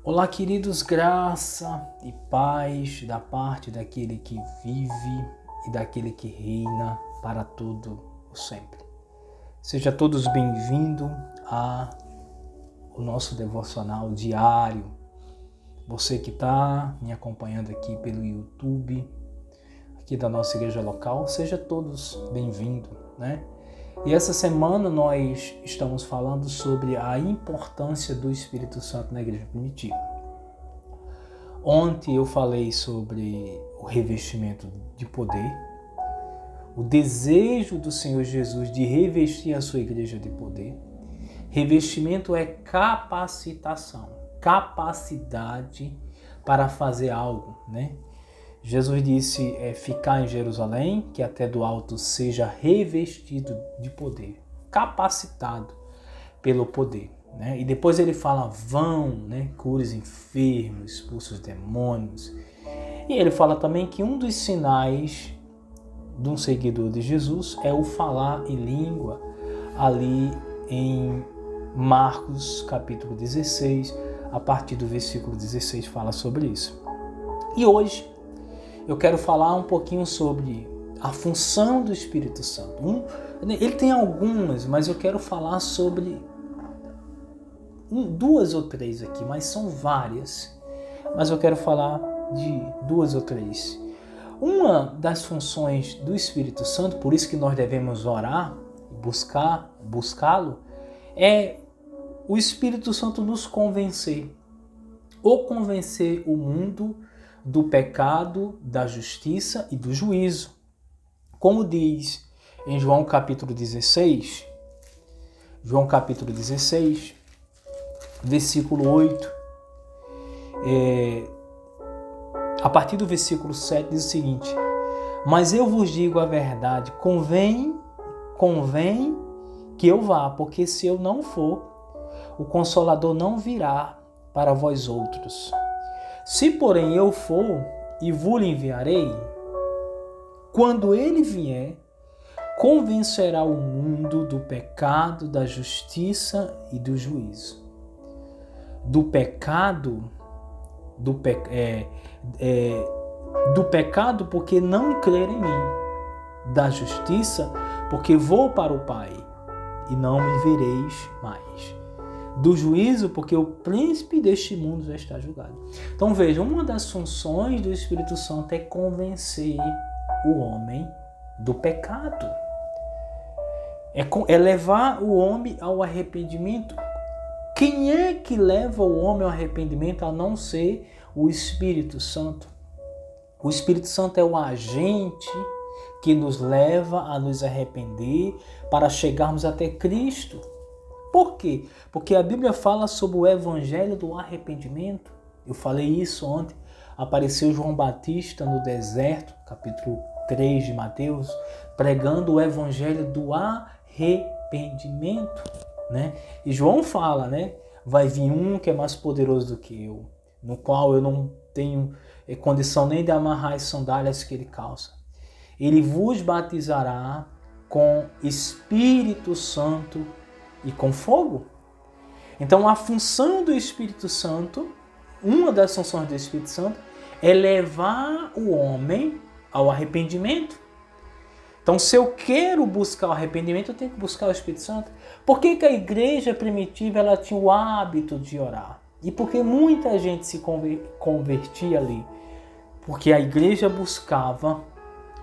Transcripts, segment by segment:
Olá, queridos, graça e paz da parte daquele que vive e daquele que reina para todo o sempre. Sejam todos bem-vindos ao nosso devocional diário. Você que está me acompanhando aqui pelo YouTube, aqui da nossa igreja local, sejam todos bem-vindos, né? E essa semana nós estamos falando sobre a importância do Espírito Santo na igreja primitiva. Ontem eu falei sobre o revestimento de poder, o desejo do Senhor Jesus de revestir a sua igreja de poder. Revestimento é capacitação, capacidade para fazer algo, né? Jesus disse ficar em Jerusalém, que até do alto seja revestido de poder, capacitado pelo poder, né? E depois ele fala, vão, né? Cure os enfermos, expulse os demônios. E ele fala também que um dos sinais de um seguidor de Jesus é o falar em língua, ali em Marcos capítulo 16, a partir do versículo 16 fala sobre isso. E hoje eu quero falar um pouquinho sobre a função do Espírito Santo. Ele tem algumas, mas eu quero falar sobre duas ou três aqui, mas são várias. Mas eu quero falar de duas ou três. Uma das funções do Espírito Santo, por isso que nós devemos orar, buscá-lo, é o Espírito Santo nos convencer, ou convencer o mundo do pecado, da justiça e do juízo. Como diz em João capítulo 16, versículo 8, a partir do versículo 7 diz o seguinte: mas eu vos digo a verdade, convém que eu vá, porque se eu não for, o Consolador não virá para vós outros. Se, porém, eu for e vos enviarei, quando ele vier, convencerá o mundo do pecado, da justiça e do juízo. Do pecado, porque não crer em mim. Da justiça, porque vou para o Pai e não me vereis mais. Do juízo, porque o príncipe deste mundo já está julgado. Então veja, uma das funções do Espírito Santo é convencer o homem do pecado. É levar o homem ao arrependimento. Quem é que leva o homem ao arrependimento a não ser o Espírito Santo? O Espírito Santo é o agente que nos leva a nos arrepender para chegarmos até Cristo. Por quê? Porque a Bíblia fala sobre o evangelho do arrependimento. Eu falei isso ontem. Apareceu João Batista no deserto, capítulo 3 de Mateus, pregando o evangelho do arrependimento, né? E João fala, né? Vai vir um que é mais poderoso do que eu, no qual eu não tenho condição nem de amarrar as sandálias que ele calça. Ele vos batizará com Espírito Santo e com fogo. Então a função do Espírito Santo, uma das funções do Espírito Santo, é levar o homem ao arrependimento. Então se eu quero buscar o arrependimento, eu tenho que buscar o Espírito Santo. Por que a igreja primitiva ela tinha o hábito de orar? E por que muita gente se convertia ali? Porque a igreja buscava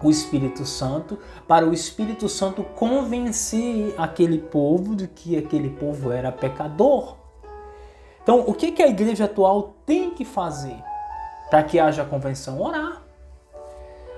o Espírito Santo, para o Espírito Santo convencer aquele povo de que aquele povo era pecador. Então, o que a igreja atual tem que fazer para que haja convenção? Orar.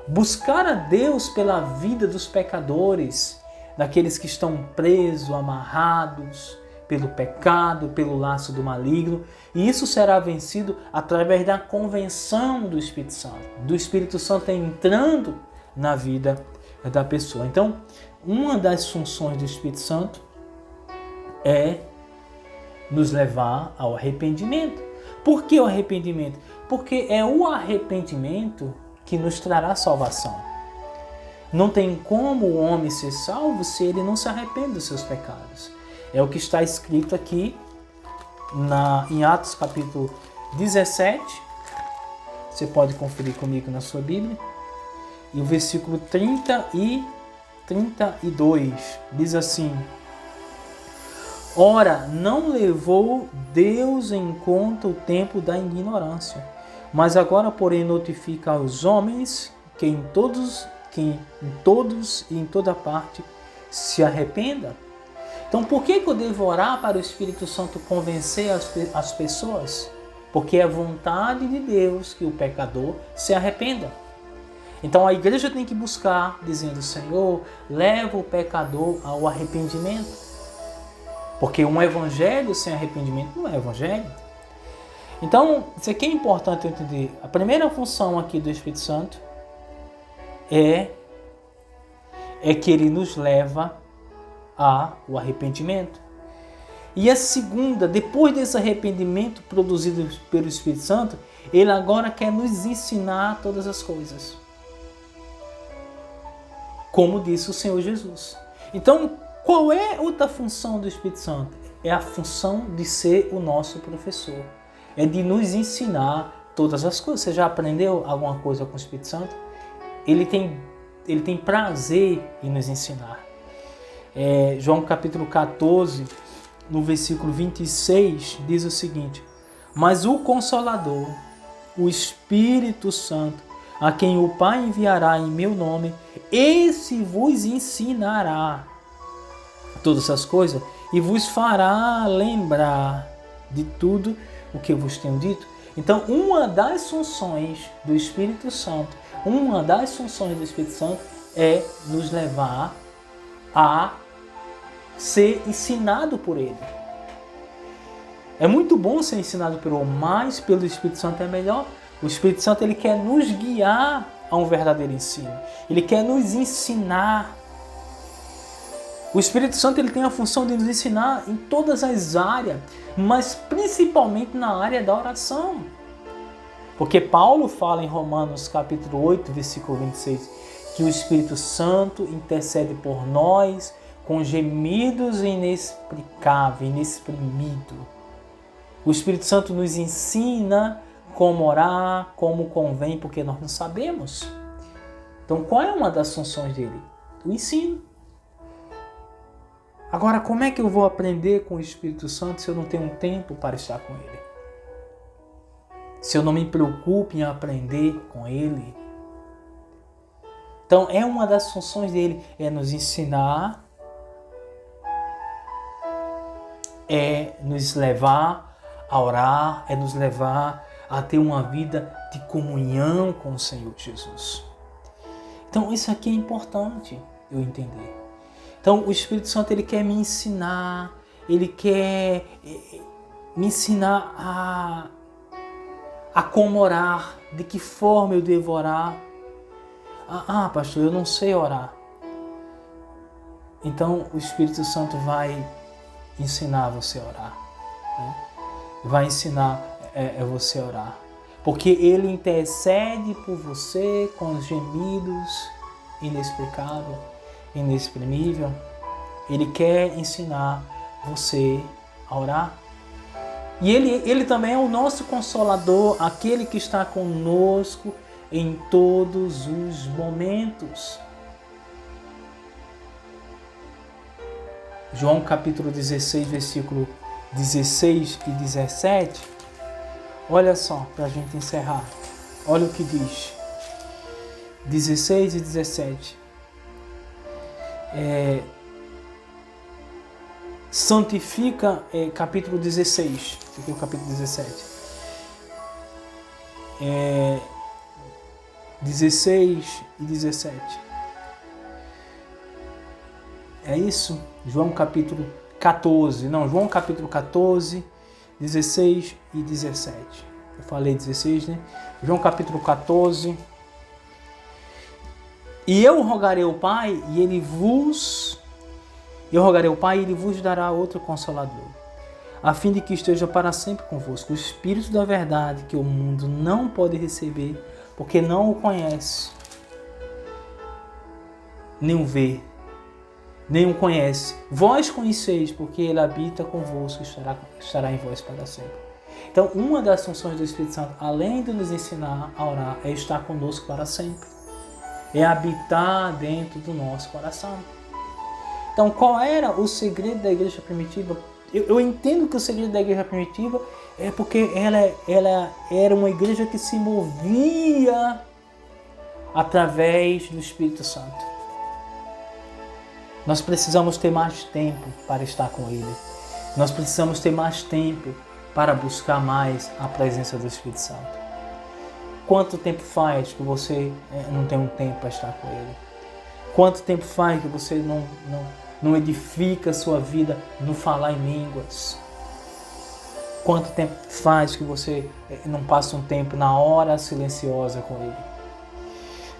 Buscar a Deus pela vida dos pecadores, daqueles que estão presos, amarrados pelo pecado, pelo laço do maligno. E isso será vencido através da convenção do Espírito Santo. Do Espírito Santo entrando na vida da pessoa. Então, uma das funções do Espírito Santo é nos levar ao arrependimento. Por que o arrependimento? Porque é o arrependimento que nos trará salvação. Não tem como o homem ser salvo se ele não se arrepende dos seus pecados. É o que está escrito aqui em Atos capítulo 17, você pode conferir comigo na sua Bíblia, e o versículo 30 e 32 diz assim: Ora, não levou Deus em conta o tempo da ignorância, mas agora, porém, notifica aos homens que em todos e em toda parte se arrependa. Então, por que eu devo orar para o Espírito Santo convencer as pessoas? Porque é vontade de Deus que o pecador se arrependa. Então, a igreja tem que buscar, dizendo: Senhor, leva o pecador ao arrependimento. Porque um evangelho sem arrependimento não é evangelho. Então, isso aqui é importante entender. A primeira função aqui do Espírito Santo é que ele nos leva ao arrependimento. E a segunda, depois desse arrependimento produzido pelo Espírito Santo, ele agora quer nos ensinar todas as coisas, como disse o Senhor Jesus. Então, qual é outra função do Espírito Santo? É a função de ser o nosso professor, é de nos ensinar todas as coisas. Você já aprendeu alguma coisa com o Espírito Santo? Ele tem prazer em nos ensinar. João capítulo 14, no versículo 26, diz o seguinte: Mas o Consolador, o Espírito Santo, a quem o Pai enviará em meu nome, esse vos ensinará todas as coisas e vos fará lembrar de tudo o que eu vos tenho dito. Então, uma das funções do Espírito Santo é nos levar a ser ensinado por Ele. É muito bom ser ensinado por Ele, mas pelo Espírito Santo é melhor. O Espírito Santo, ele quer nos guiar a um verdadeiro ensino. Ele quer nos ensinar. O Espírito Santo, ele tem a função de nos ensinar em todas as áreas, mas principalmente na área da oração. Porque Paulo fala em Romanos capítulo 8, versículo 26, que o Espírito Santo intercede por nós com gemidos inexplicáveis, inexprimidos. O Espírito Santo nos ensina como orar, como convém, porque nós não sabemos. Então, qual é uma das funções dele? O ensino. Agora, como é que eu vou aprender com o Espírito Santo se eu não tenho tempo para estar com ele? Se eu não me preocupo em aprender com ele? Então, é uma das funções dele, é nos ensinar, é nos levar a orar, é nos levar a ter uma vida de comunhão com o Senhor Jesus. Então, isso aqui é importante eu entender. Então, o Espírito Santo, ele quer me ensinar, ele quer me ensinar a como orar, de que forma eu devo orar. Pastor, eu não sei orar. Então, o Espírito Santo vai ensinar você a orar, né? Vai ensinar você a orar. Porque ele intercede por você com os gemidos inexplicáveis, inexprimível. Ele quer ensinar você a orar. E ele também é o nosso Consolador, aquele que está conosco em todos os momentos. João capítulo 16, versículo 16 e 17. Olha só, para a gente encerrar. Olha o que diz. 16 e 17. Santifica, capítulo 16. Aqui é o capítulo 17. 16 e 17. É isso? João capítulo 14. Não, João capítulo 14, 16 e 17. Eu falei 16, né? João capítulo 14. E eu rogarei ao Pai, e ele vos dará outro Consolador, a fim de que esteja para sempre convosco, o Espírito da verdade, que o mundo não pode receber, porque não o conhece, nem o vê, nem o conhece. Vós conheceis, porque ele habita convosco e estará em vós para sempre. Então, uma das funções do Espírito Santo, além de nos ensinar a orar, é estar conosco para sempre. É habitar dentro do nosso coração. Então, qual era o segredo da igreja primitiva? Eu entendo que o segredo da igreja primitiva é porque ela era uma igreja que se movia através do Espírito Santo. Nós precisamos ter mais tempo para estar com Ele. Nós precisamos ter mais tempo para buscar mais a presença do Espírito Santo. Quanto tempo faz que você não tem um tempo para estar com Ele? Quanto tempo faz que você não edifica a sua vida no falar em línguas? Quanto tempo faz que você não passa um tempo na hora silenciosa com Ele?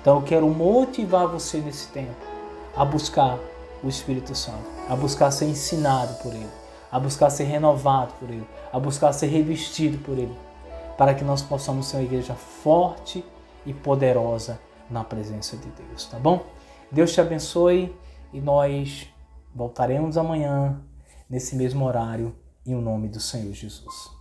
Então eu quero motivar você nesse tempo a buscar o Espírito Santo, a buscar ser ensinado por Ele, a buscar ser renovado por Ele, a buscar ser revestido por Ele, para que nós possamos ser uma igreja forte e poderosa na presença de Deus, tá bom? Deus te abençoe e nós voltaremos amanhã nesse mesmo horário em nome do Senhor Jesus.